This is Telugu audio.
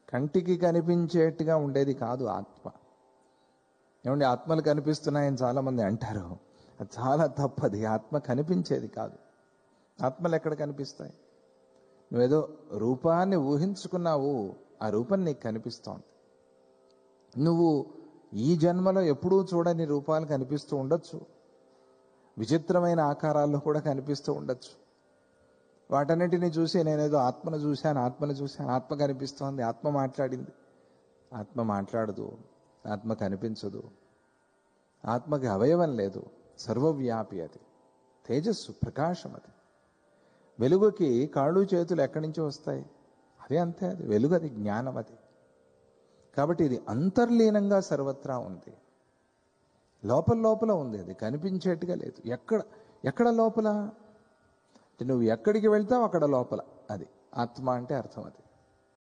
కంటికి కనిపించేట్టుగా ఉండేది కాదు ఆత్మ. ఏమండి, ఆత్మలు కనిపిస్తున్నాయని చాలామంది అంటారు. అది చాలా తప్పది. ఆత్మ కనిపించేది కాదు. ఆత్మలు ఎక్కడ కనిపిస్తాయి? నువ్వేదో రూపాన్ని ఊహించుకున్నావు, ఆ రూపం నీకు కనిపిస్తోంది. నువ్వు ఈ జన్మలో ఎప్పుడూ చూడని రూపాలు కనిపిస్తూ ఉండొచ్చు, విచిత్రమైన ఆకారాల్లో కూడా కనిపిస్తూ ఉండొచ్చు. వాటన్నిటిని చూసి నేనేదో ఆత్మను చూశాను, ఆత్మ కనిపిస్తోంది, ఆత్మ మాట్లాడింది. ఆత్మ మాట్లాడదు, ఆత్మ కనిపించదు. ఆత్మకి అవయవం లేదు, సర్వవ్యాపి. అది తేజస్సు, ప్రకాశం. అది వెలుగుకి కాళ్ళు చేతులు ఎక్కడి నుంచి వస్తాయి? అదే అంతే, అది వెలుగు, అది జ్ఞానం. అది కాబట్టి ఇది అంతర్లీనంగా సర్వత్రా ఉంది, లోపల ఉంది. అది కనిపించేట్టుగా లేదు. ఎక్కడ లోపల? నువ్వు ఎక్కడికి వెళ్తావు అక్కడ లోపల. అది ఆత్మ అంటే అర్థం. అది